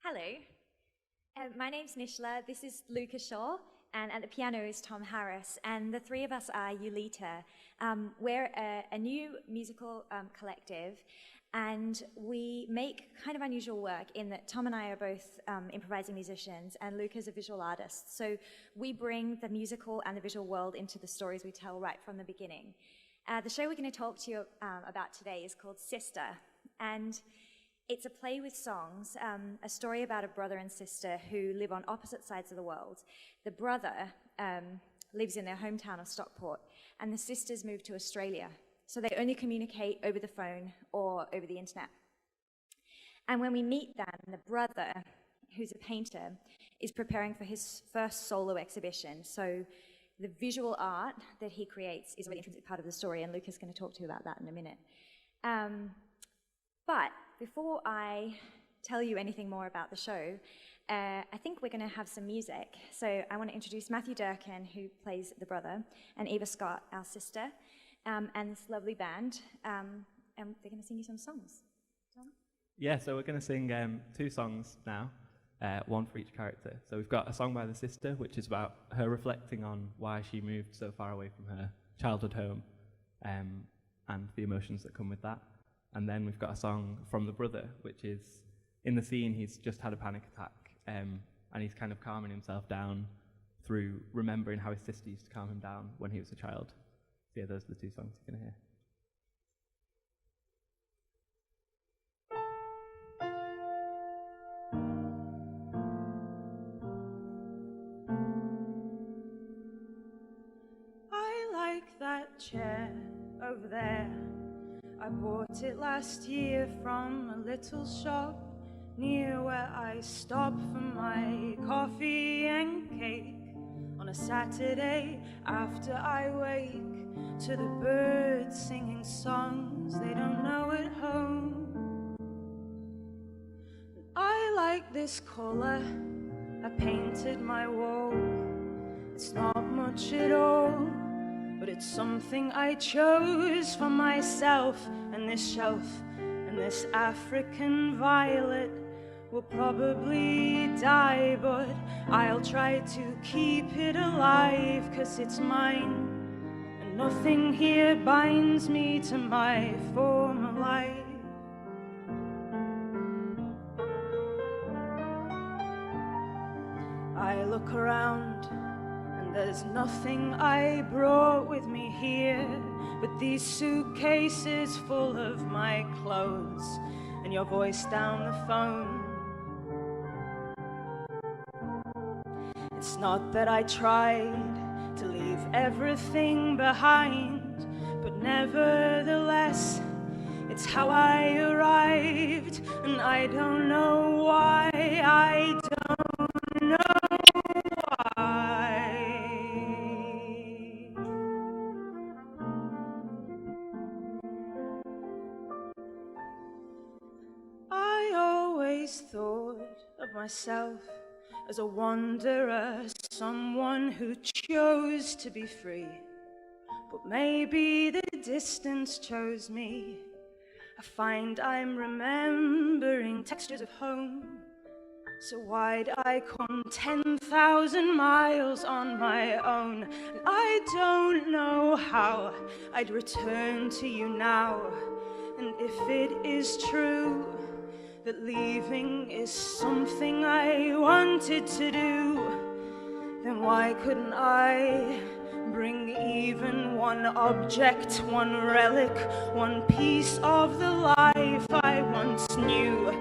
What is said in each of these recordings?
Hello, my name's Nishla, this is Luca Shaw, and at the piano is Tom Harris, and the three of us are Ulita. We're a new musical collective, and we make kind of unusual work in that Tom and I are both improvising musicians, and Luca's a visual artist. So we bring the musical and the visual world into the stories we tell right from the beginning. The show we're going to talk to you about today is called Sister, and it's a play with songs, a story about a brother and sister who live on opposite sides of the world. The brother lives in their hometown of Stockport, and the sisters moved to Australia. So they only communicate over the phone or over the internet. And when we meet them, the brother, who's a painter, is preparing for his first solo exhibition. So the visual art that he creates is a really intrinsic part of the story, and Luca's going to talk to you about that in a minute. But before I tell you anything more about the show, I think we're going to have some music. So I want to introduce Matthew Durkan, who plays the brother, and Eva Scott, our sister, and this lovely band, and they're going to sing you some songs. Tom? Yeah, so we're going to sing two songs now, one for each character. So we've got a song by the sister, which is about her reflecting on why she moved so far away from her childhood home, and the emotions that come with that. And then we've got a song from the brother, which is, in the scene, he's just had a panic attack, and he's kind of calming himself down through remembering how his sister used to calm him down when he was a child. So yeah, those are the two songs you're going to hear. I like that chair over there. I bought it last year from a little shop near where I stop for my coffee and cake on a Saturday after I wake to the birds singing songs they don't know at home. I like this color, I painted my wall. It's not much at all, but it's something I chose for myself, and this shelf and this African violet will probably die, but I'll try to keep it alive, 'cause it's mine, and nothing here binds me to my former life. I look around, there's nothing I brought with me here but these suitcases full of my clothes and your voice down the phone. It's not that I tried to leave everything behind, but nevertheless, it's how I arrived, and I don't know why, I don't know. Thought of myself as a wanderer, someone who chose to be free, but maybe the distance chose me. I find I'm remembering textures of home, so why'd I come 10,000 miles on my own? And I don't know how I'd return to you now, and if it is true that leaving is something I wanted to do, then why couldn't I bring even one object, one relic, one piece of the life I once knew?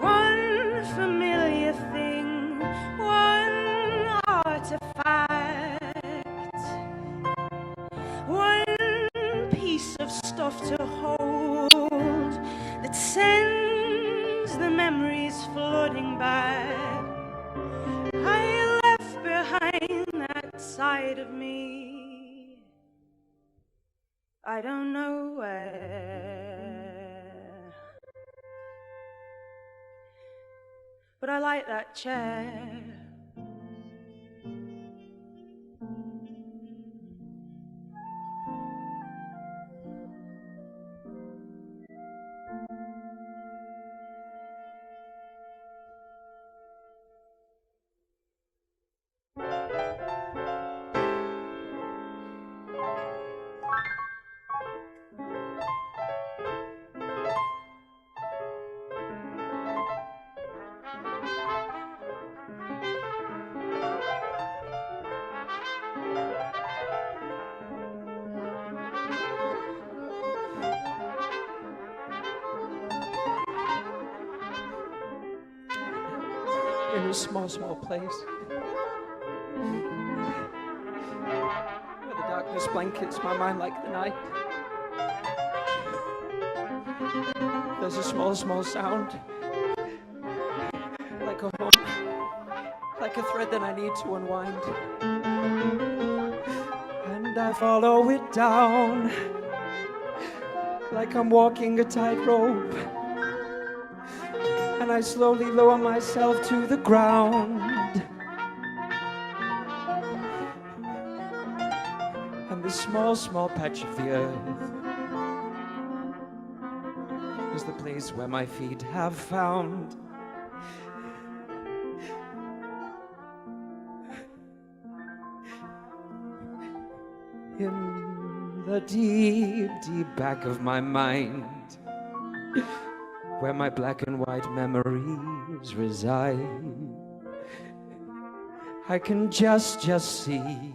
One familiar thing, one artifact, one piece of stuff to hold that sends the memories floating back. I left behind that side of me, I don't know where, but I like that chair. in a small, small place where the darkness blankets my mind like the night. There's a small, small sound, like a hum, like a thread that I need to unwind. And I follow it down, like I'm walking a tightrope. And I slowly lower myself to the ground. And the small, small patch of the earth is the place where my feet have found. In the deep, deep back of my mind, where my black and white memories reside, I can just see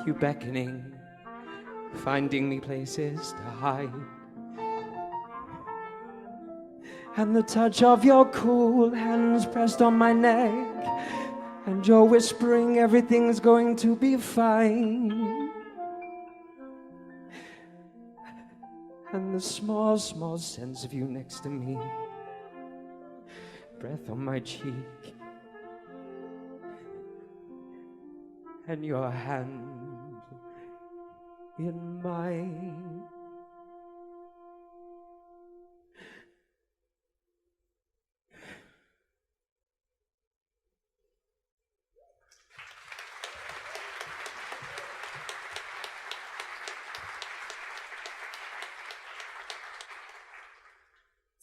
you beckoning, finding me places to hide. And the touch of your cool hands pressed on my neck, and you're whispering everything's going to be fine. And the small, small sense of you next to me, breath on my cheek, and your hand in mine.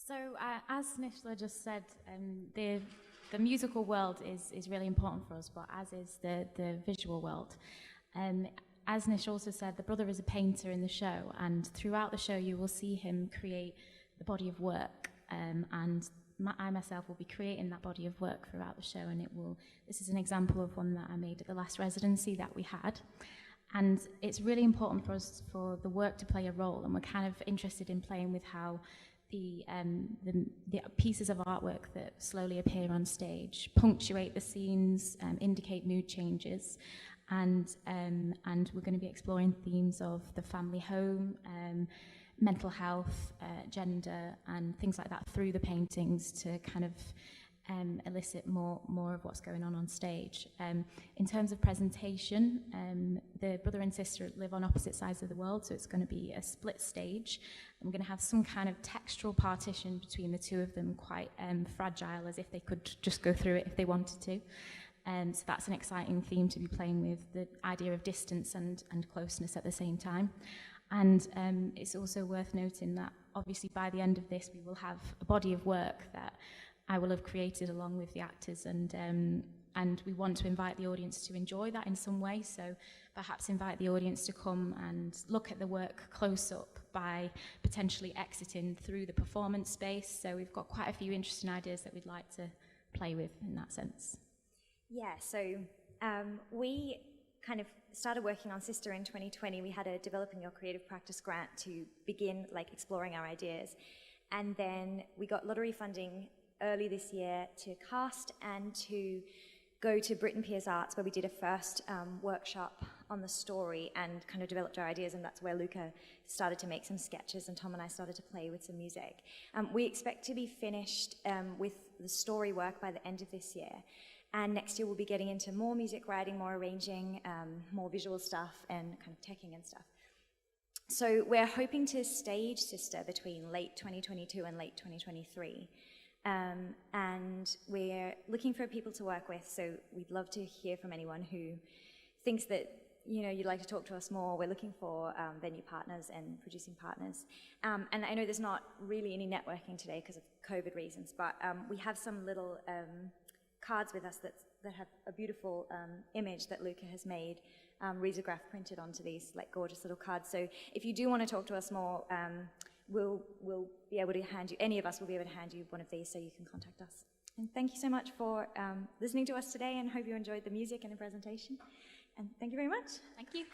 So, as Nishla just said, the musical world is really important for us, but as is the visual world. As Nish also said, the brother is a painter in the show, and throughout the show you will see him create the body of work, and I myself will be creating that body of work throughout the show, and this is an example of one that I made at the last residency that we had. And it's really important for us for the work to play a role, and we're kind of interested in playing with how the pieces of artwork that slowly appear on stage punctuate the scenes, indicate mood changes, and we're going to be exploring themes of the family home, mental health, gender, and things like that through the paintings to kind of elicit more of what's going on stage. In terms of presentation, the brother and sister live on opposite sides of the world, so it's going to be a split stage. I'm going to have some kind of textural partition between the two of them, quite fragile, as if they could just go through it if they wanted to. So that's an exciting theme to be playing with, the idea of distance and closeness at the same time. And it's also worth noting that obviously by the end of this we will have a body of work that I will have created along with the actors, and we want to invite the audience to enjoy that in some way, so perhaps invite the audience to come and look at the work close up by potentially exiting through the performance space. So we've got quite a few interesting ideas that we'd like to play with in that sense. Yeah, so we kind of started working on Sister in 2020. We had a Developing Your Creative Practice grant to begin exploring our ideas, and then we got lottery funding early this year to cast and to go to Britain Peers Arts, where we did a first workshop on the story and kind of developed our ideas, and that's where Luca started to make some sketches and Tom and I started to play with some music. We expect to be finished with the story work by the end of this year, and next year we'll be getting into more music writing, more arranging, more visual stuff and kind of teching and stuff. So we're hoping to stage Sister between late 2022 and late 2023. And we're looking for people to work with, so we'd love to hear from anyone who thinks that you'd like to talk to us more. We're looking for venue partners and producing partners. And I know there's not really any networking today because of COVID reasons, but we have some little cards with us that have a beautiful image that Luca has made, risograph printed onto these gorgeous little cards. So if you do want to talk to us more, we'll be able to hand you, any of us will be able to hand you one of these so you can contact us. And thank you so much for listening to us today, and hope you enjoyed the music and the presentation. And thank you very much. Thank you.